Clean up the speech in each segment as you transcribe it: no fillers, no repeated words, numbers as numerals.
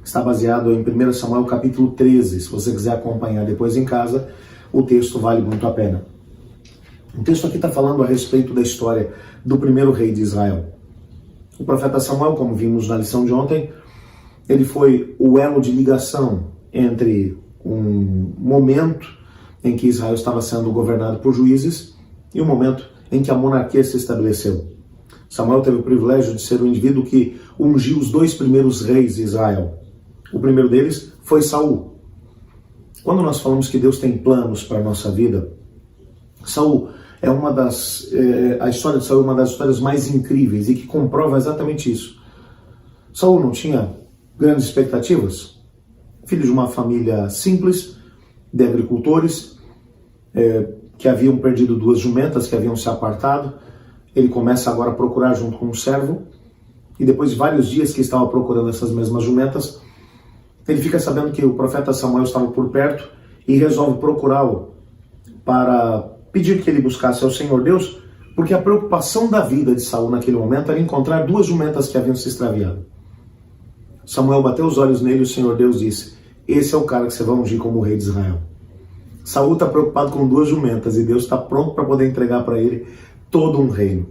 está baseado em 1 Samuel capítulo 13. Se você quiser acompanhar depois em casa, o texto vale muito a pena. O texto aqui está falando a respeito da história do primeiro rei de Israel. O profeta Samuel, como vimos na lição de ontem, ele foi o elo de ligação entre um momento em que Israel estava sendo governado por juízes e o momento em que a monarquia se estabeleceu. Samuel teve o privilégio de ser o indivíduo que ungiu os 2 primeiros reis de Israel. O primeiro deles foi Saul. Quando nós falamos que Deus tem planos para a nossa vida, Saul é a história de Saul é uma das histórias mais incríveis e que comprova exatamente isso. Saul não tinha grandes expectativas. Filho de uma família simples, de agricultores, que haviam perdido 2 jumentas, que haviam se apartado. Ele começa agora a procurar junto com um servo, e depois de vários dias que estava procurando essas mesmas jumentas, ele fica sabendo que o profeta Samuel estava por perto e resolve procurá-lo para pedir que ele buscasse ao Senhor Deus, porque a preocupação da vida de Saul naquele momento era encontrar 2 jumentas que haviam se extraviado. Samuel bateu os olhos nele e o Senhor Deus disse: esse é o cara que você vai ungir como rei de Israel. Saul está preocupado com 2 jumentas e Deus está pronto para poder entregar para ele todo um reino.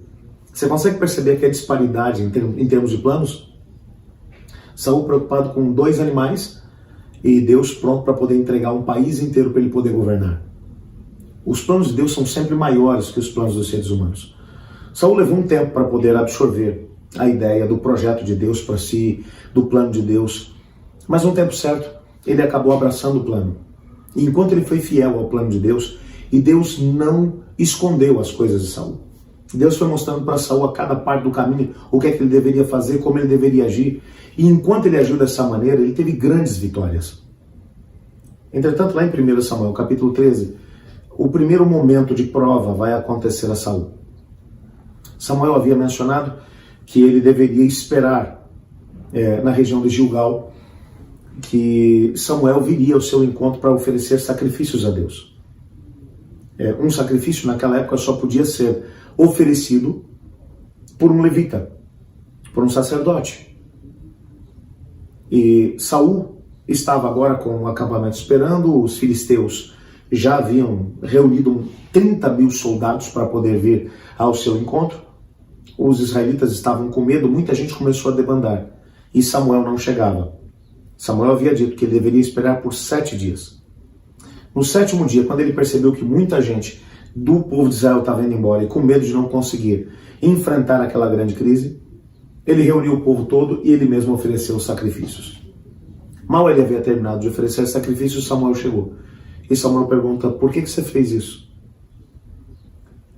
Você consegue perceber aqui a disparidade em termos de planos? Saul preocupado com 2 animais e Deus pronto para poder entregar um país inteiro para ele poder governar. Os planos de Deus são sempre maiores que os planos dos seres humanos. Saul levou um tempo para poder absorver a ideia do projeto de Deus para si, do plano de Deus, mas no tempo certo ele acabou abraçando o plano. E enquanto ele foi fiel ao plano de Deus, e Deus não escondeu as coisas de Saul. Deus foi mostrando para Saul a cada parte do caminho o que é que ele deveria fazer, como ele deveria agir. E enquanto ele agiu dessa maneira, ele teve grandes vitórias. Entretanto, lá em 1 Samuel, capítulo 13, o primeiro momento de prova vai acontecer a Saul. Samuel havia mencionado que ele deveria esperar na região de Gilgal, que Samuel viria ao seu encontro para oferecer sacrifícios a Deus. Um sacrifício naquela época só podia ser oferecido por um levita, por um sacerdote. E Saul estava agora com o acampamento esperando, os filisteus já haviam reunido 30.000 soldados para poder vir ao seu encontro. Os israelitas estavam com medo, muita gente começou a debandar e Samuel não chegava. Samuel havia dito que ele deveria esperar por 7 dias. No 7º dia, quando ele percebeu que muita gente do povo de Israel estava indo embora e com medo de não conseguir enfrentar aquela grande crise, ele reuniu o povo todo e ele mesmo ofereceu os sacrifícios. Mal ele havia terminado de oferecer sacrifícios, Samuel chegou. E Samuel pergunta: por que você fez isso?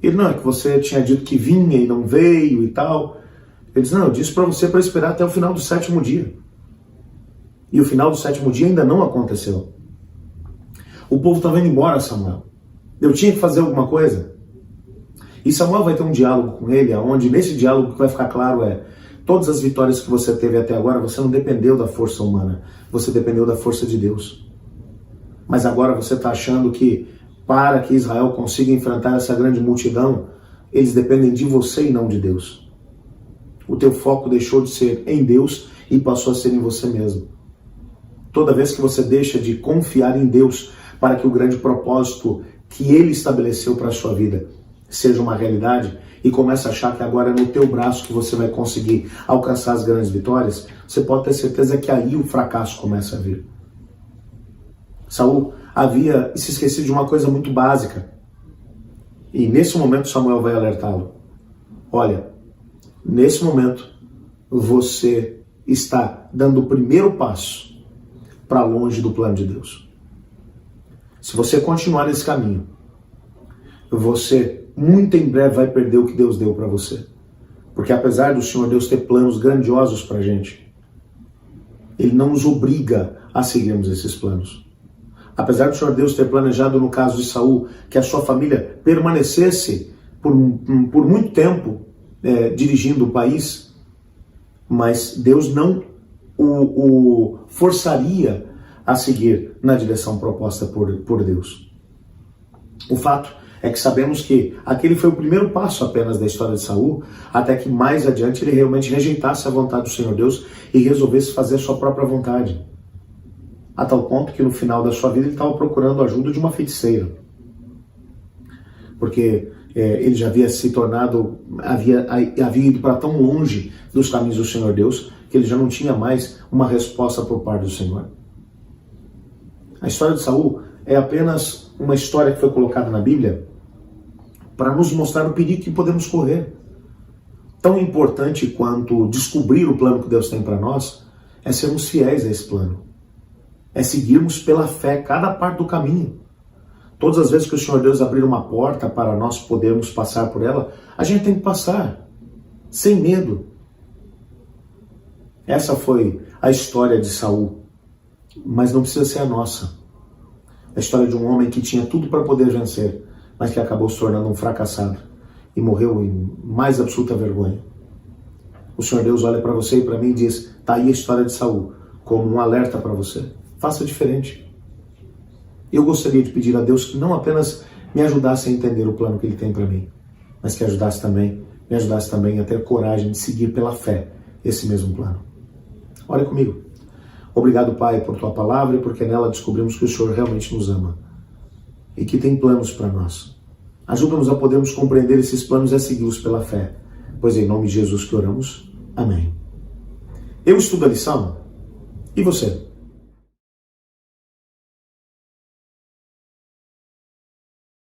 Ele: não, é que você tinha dito que vinha e não veio e tal. Ele diz: não, eu disse para você para esperar até o final do 7º dia. E o final do 7º dia ainda não aconteceu. O povo estava indo embora, Samuel. Eu tinha que fazer alguma coisa. E Samuel vai ter um diálogo com ele, onde nesse diálogo o que vai ficar claro é: todas as vitórias que você teve até agora, você não dependeu da força humana, você dependeu da força de Deus. Mas agora você está achando que para que Israel consiga enfrentar essa grande multidão, eles dependem de você e não de Deus. O teu foco deixou de ser em Deus e passou a ser em você mesmo. Toda vez que você deixa de confiar em Deus para que o grande propósito que Ele estabeleceu para a sua vida seja uma realidade e começa a achar que agora é no teu braço que você vai conseguir alcançar as grandes vitórias, você pode ter certeza que aí o fracasso começa a vir. Saul havia se esquecido de uma coisa muito básica. E nesse momento Samuel vai alertá-lo. Olha, nesse momento você está dando o primeiro passo para longe do plano de Deus. Se você continuar nesse caminho, você muito em breve vai perder o que Deus deu para você. Porque apesar do Senhor Deus ter planos grandiosos para a gente, Ele não nos obriga a seguirmos esses planos. Apesar do Senhor Deus ter planejado, no caso de Saul, que a sua família permanecesse por muito tempo dirigindo o país, mas Deus não o forçaria a seguir na direção proposta por Deus. O fato é que sabemos que aquele foi o primeiro passo apenas da história de Saul, até que mais adiante ele realmente rejeitasse a vontade do Senhor Deus e resolvesse fazer a sua própria vontade. A tal ponto que no final da sua vida ele estava procurando a ajuda de uma feiticeira. Porque ele já havia se tornado, havia ido para tão longe dos caminhos do Senhor Deus, que ele já não tinha mais uma resposta por parte do Senhor. A história de Saul é apenas uma história que foi colocada na Bíblia para nos mostrar o perigo que podemos correr. Tão importante quanto descobrir o plano que Deus tem para nós é sermos fiéis a esse plano. É seguirmos pela fé cada parte do caminho. Todas as vezes que o Senhor Deus abrir uma porta para nós podermos passar por ela, a gente tem que passar, sem medo. Essa foi a história de Saul, mas não precisa ser a nossa. A história de um homem que tinha tudo para poder vencer, mas que acabou se tornando um fracassado e morreu em mais absoluta vergonha. O Senhor Deus olha para você e para mim e diz, está aí a história de Saul, como um alerta para você. Faça diferente. Eu gostaria de pedir a Deus que não apenas me ajudasse a entender o plano que Ele tem para mim, mas que me ajudasse também a ter coragem de seguir pela fé esse mesmo plano. Ore comigo. Obrigado, Pai, por Tua palavra e porque nela descobrimos que o Senhor realmente nos ama e que tem planos para nós. Ajuda-nos a podermos compreender esses planos e a segui-los pela fé, pois é em nome de Jesus que oramos. Amém. Eu estudo a lição. E você?